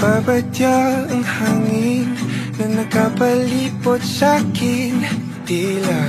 Nagbabadya ang hangin na nakapalipot sa'kin. Tila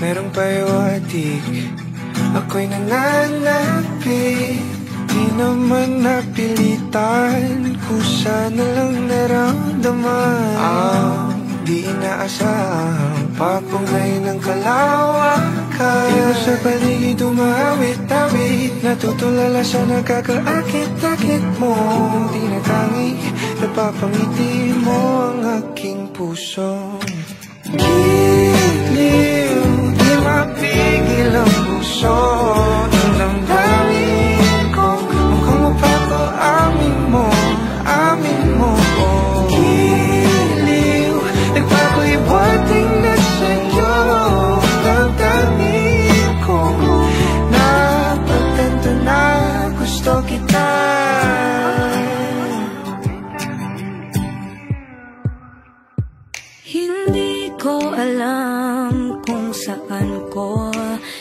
merong payawatig, ako'y nananapit. Di naman napilitan, kusa na lang naramdaman. Di inaasahang papunay ng kalawakan. Di mo sa paligid umawit-awit, natutulala sa nakakaakit-akit mo. Di na tangi, napapangiti mo ang aking puso. Giliw, di mapigil ang puso. Ang damdamin ko, mukhang mapapaamin mo, amin mo. Giliw, nagpapahiwating na sa'yo. Ang damdamin ko, napagtanto na gusto kita. Hindi ko alam kung saan ko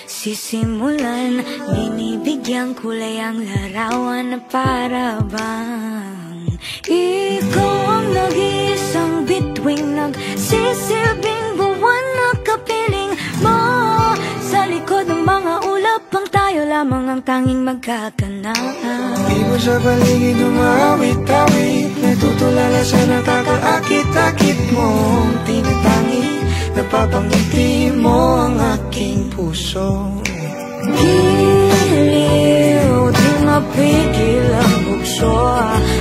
sisimulan. Binibigyan kulay ang larawan na para bang ikaw ang nag-iisang bituing, nagsisilbing buwan na kapiling mo. Sa likod ng mga ulap pang tayo lamang ang tanging magkakanaan. Di mo sa paligid umawit-awit, natutulala sa nakakaakit-akit mo. Tinatangi, napapangiti mo ang aking puso. Giliw, di mapigil ang bukso.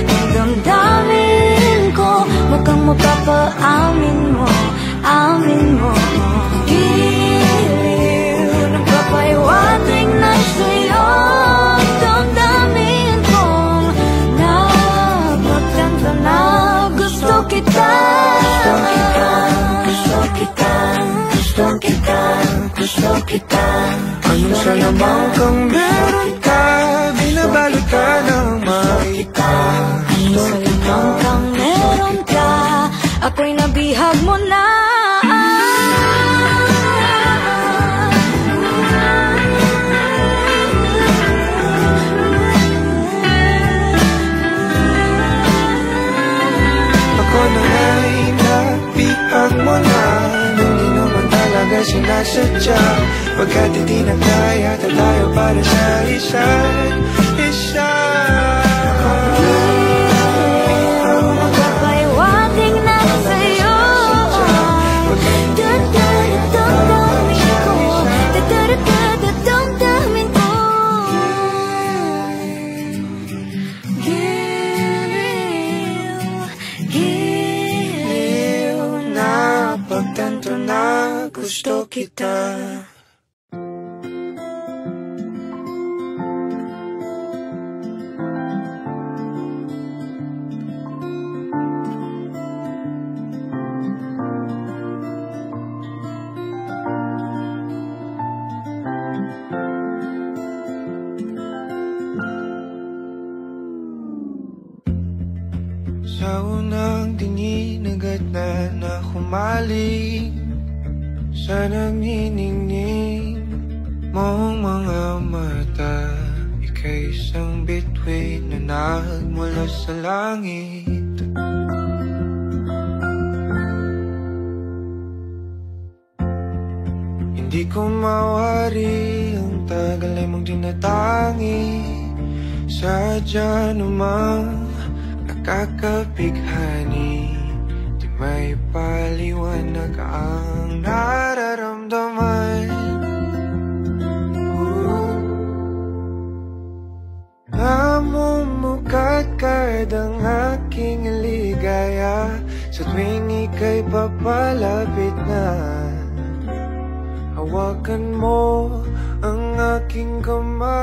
Ang damdamin ko, mukhang mapapaamin mo, amin mo. Giliw, nagpapahiwatig na sa'yo. Ang damdamin kong napagtanto na gusto kita. Gusto kita, gusto kita, gusto kita. Anong salamang kang meron ka, binabalot ka ng makita. Anong salamang kang meron ka, ako'y nabihag mo na. Ako na nga'y nabihag mo na, hindi naman talaga sinasadya. Pagkat hindi na kaya tayo para sa isa't isa. Magpapahiwatig na sa'yo. Damdamin ko, giliw, Napagtanto na gusto kita. Sa unang tingin agad na humaling sa naniningning mong mga mata. Ika'y isang bituin na nagmula sa langit. Hindi ko mawari ang tagal ay mong tinatangi. Sadya namang nakakabighani, di may paliwanag ang nararamdaman. Namumukadkad ang aking ligaya sa tuwing ika'y papalapit na. Hawakan mo ang aking kamay,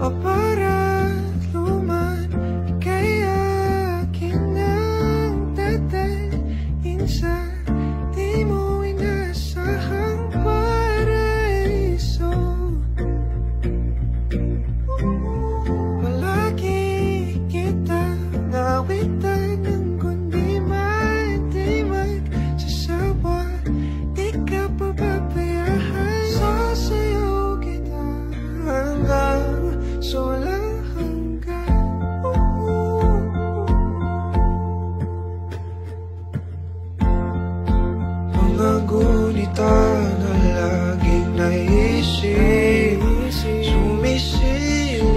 o para sa di mo inasahang paraiso. Palagi kita nawitan ng kundi di magsasawa. Di ka pababayaan, sasayaw kita hanggang sa wala. kita na laging naisip, sumisilip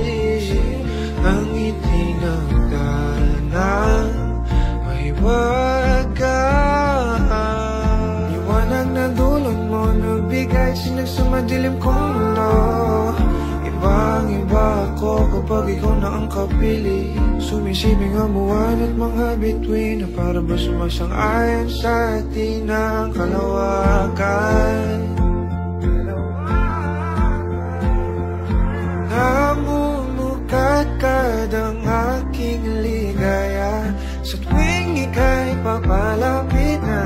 ang ngiti ng kanan, mahiwagaan. Liwanag na dulot mo, nagbigay sinag sa madilim kong mundo. Ibang-iba ako kapag ikaw na ang kapili. Sumisibing ang buwan at mga bituin na para ba sumasang-ayon sa atin ang kalawakan. Namumukat kadang aking ligaya sa tuwing ika'y papalapit na.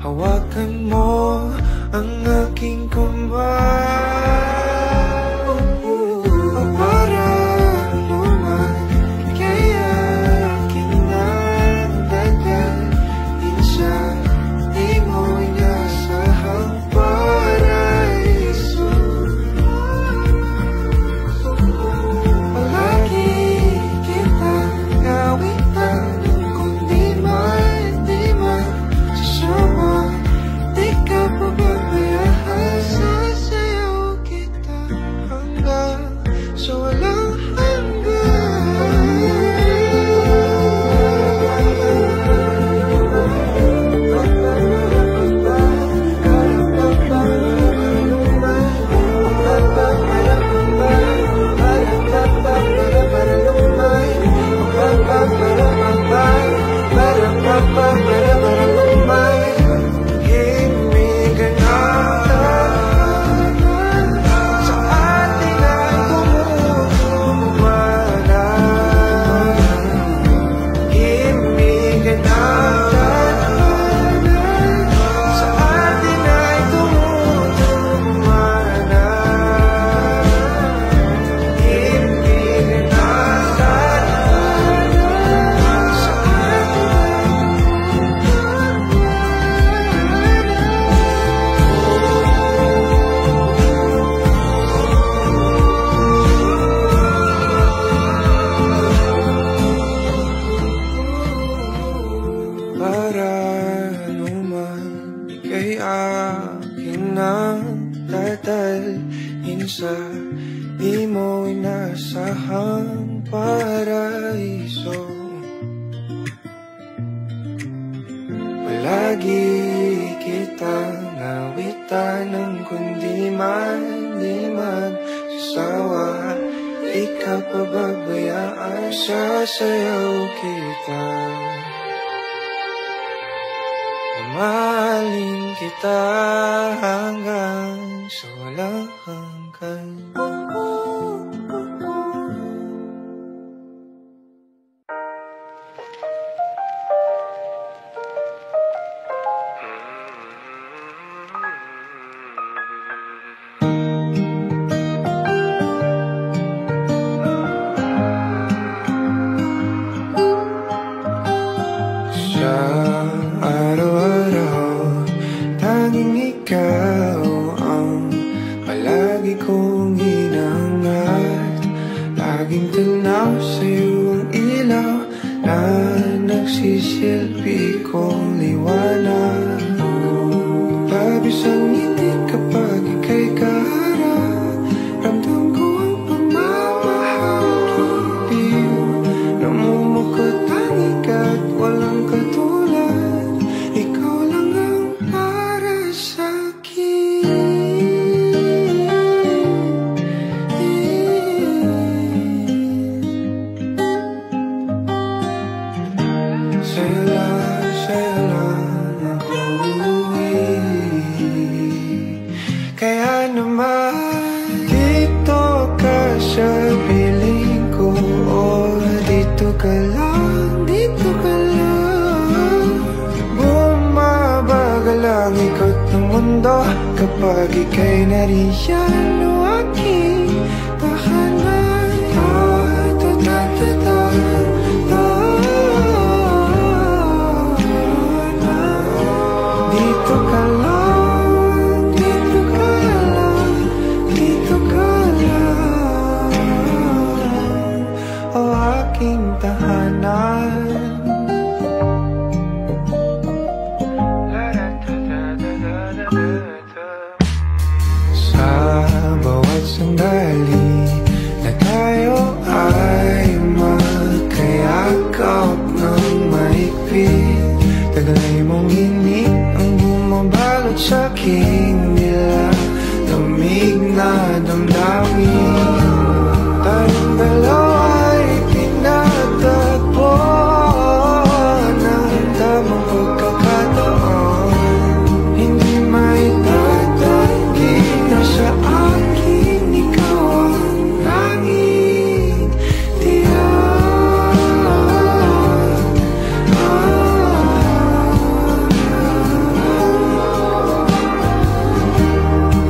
Hawakan mo ang aking kamay. Mahalin kita hanggang sa walang hanggan. Kapag ika'y nariyan o aking tahanan. Dito ka lang, dito ka lang, dito ka lang, o aking tahanan. sandali na tayo ay magkayakap ng mahigpit. Tagalay mong hini ang bumabalot sa'king nilalamig na damdamin. Tayong dalawa'y pinatagpo ng tamang pagkakataon. Hindi maitatanggi na sa akin ikaw ang langit tiyan.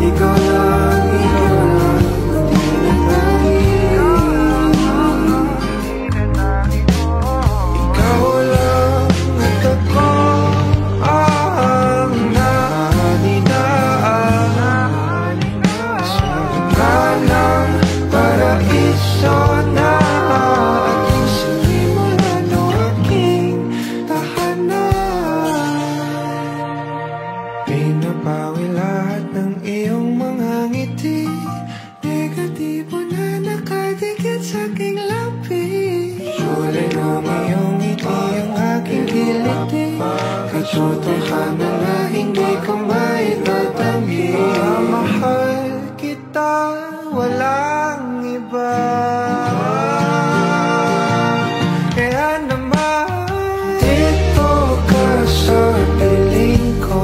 Ikaw lang, ikaw lang, ikaw lang at ako ang naninaan sa gitna ng paraiso na ating sinimulan o aking tahanan. Pinapawi lahat ng iyong mga ngiti, negatibo na nakadikit sa aking labi. Kulay ng iyong ngiti ang aking kiliti, katotohanan na hindi ko maitatanggi. Mahal kita, walang iba. Kaya naman dito ka sa piling ko,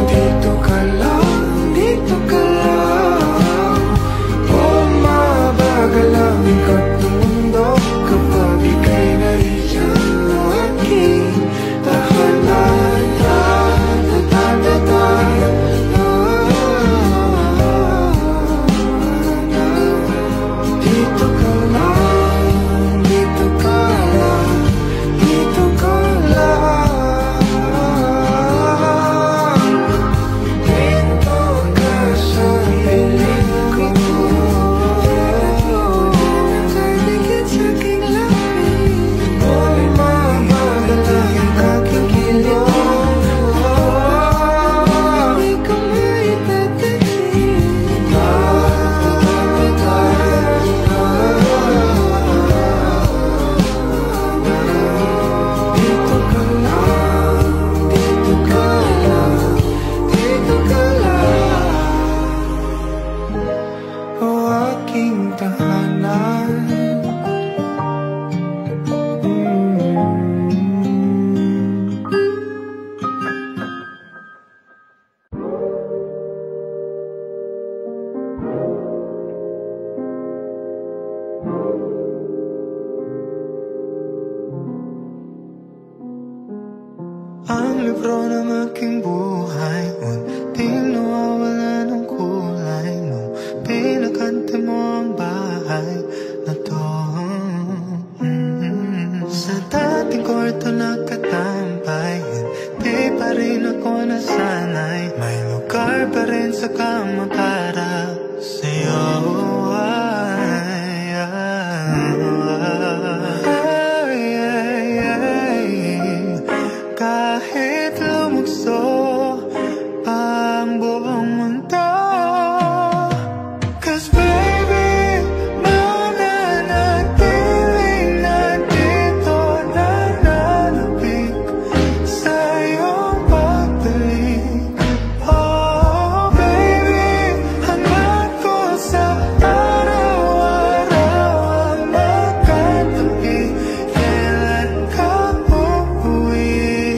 dito ka lang, dito ka lang. Bumabagal ang ikot ng mundo kapag ika'y nariyan ang aking tahanan. Dito ka lang, dito ka lang, dito ka lang. Dito ka sa piling ko, nakadikit sa aking labi. Bumabagal ang aking kilong, hindi ko maitatanggi. Dito ka lang, dito ka lang, dito ka lang, o aking tahanan. Ang libro ng aking buhay, unting nawawala ng kulay nung pinakanta mo ang bahay na to. Sa dating kwarto nakatambay, hindi pa rin ako nasanay. May lugar pa rin sa kama para sa'yo. Kahit lumukso ang buong mundo, 'cause baby, mananatiling nandito, nananabik sa iyong pagbalik. Oh baby, hanap ko sa araw-araw ang magkatabi. Kailan ka uuwi?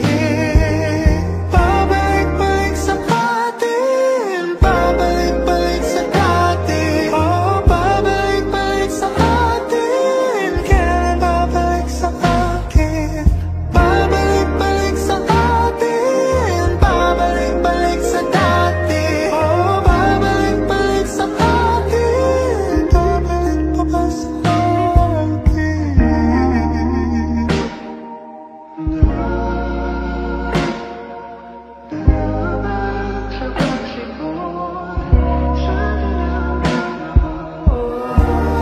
Pabalik-balik sa atin, pabalik-balik sa dati. Oh, pabalik-balik sa atin, kailan babalik sa akin? Pabalik-balik sa atin, pabalik-balik sa dati. Oh, pabalik-balik sa atin, babalik pa ba sa akin?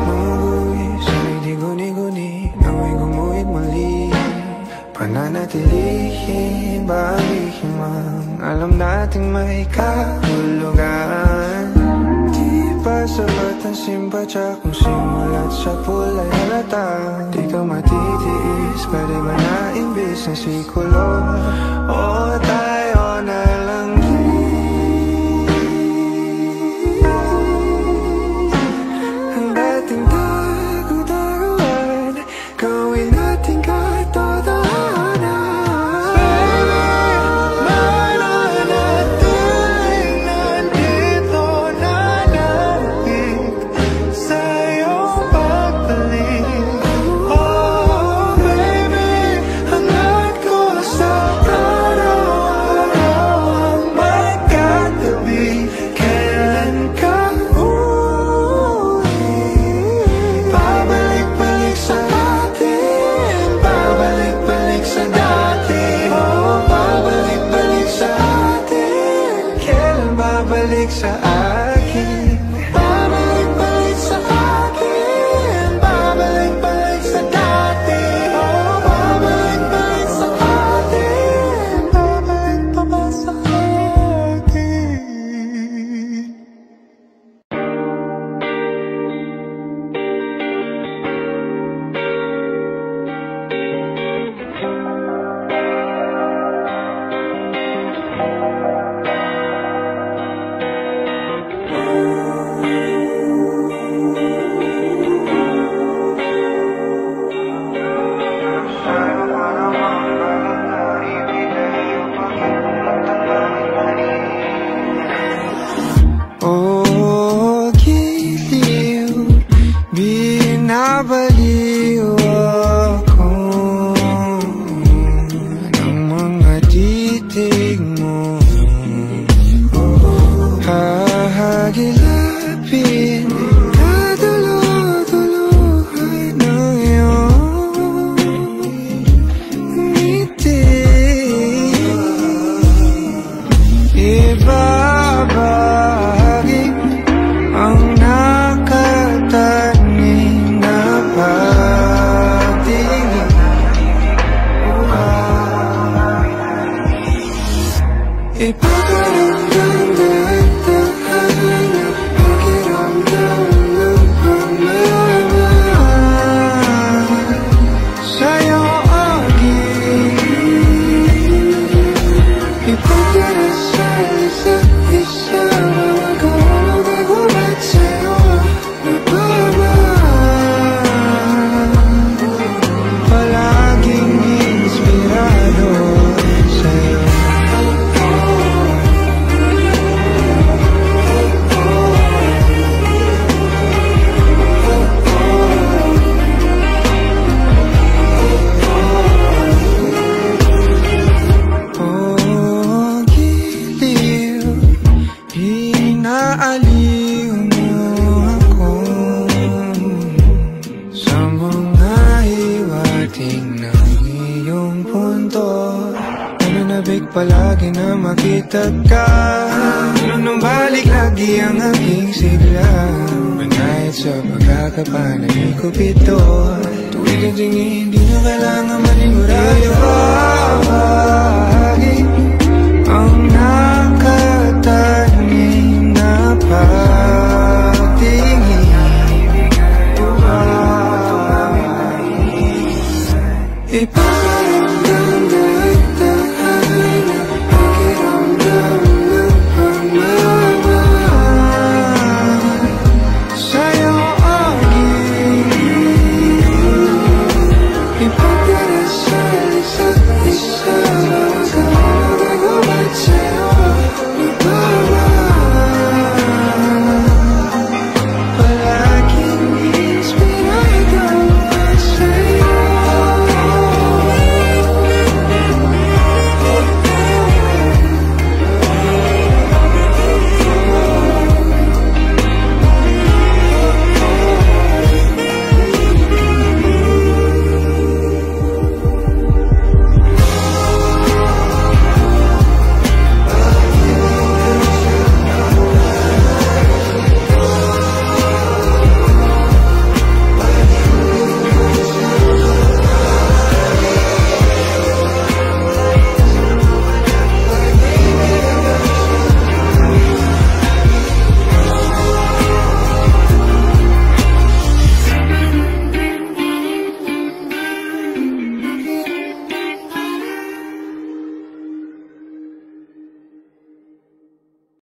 Umuwi sa'y di guni-guni, nawa'y gumuhit muli. Pananatilihin, balikin man, alam nating may kahulugan. Di pa sapat ang simpatya kung simulat sa pulay halata. Di ka matitiis, pwede ba na imbis na sikulo? O tayo na lang ang dating tago-taguan, gawin natin katotohanan. Babalik sa akin, babalik-balik sa akin, babalik-balik sa dati. Oh, babalik-balik sa atin, babalik-balik sa akin. Oh, giliw, binabaliw ako ng mga titig mo. Hahagilapin, kadalo-dalohan ng iyong ngiti. Ibabahagi ang nakatanim na pagtingin. Ipaparamdam dahan-dahan ang pakiramdam ng pagmamahal sa'yo aging ipagdarasal isa't isa. Mga gulong ay gubat sa'yo nagmamahal, palaging inspirado sa'yo. Oh, giliw, inaaliw mo ako sa mga hiwatig ng iyong punto. Nananabik palagi na makita ka, nung balik lagi ang aking sigla. Manahit sa pagkakapanay ko pito, tuwid ang tingin, di na kailangan manigurado.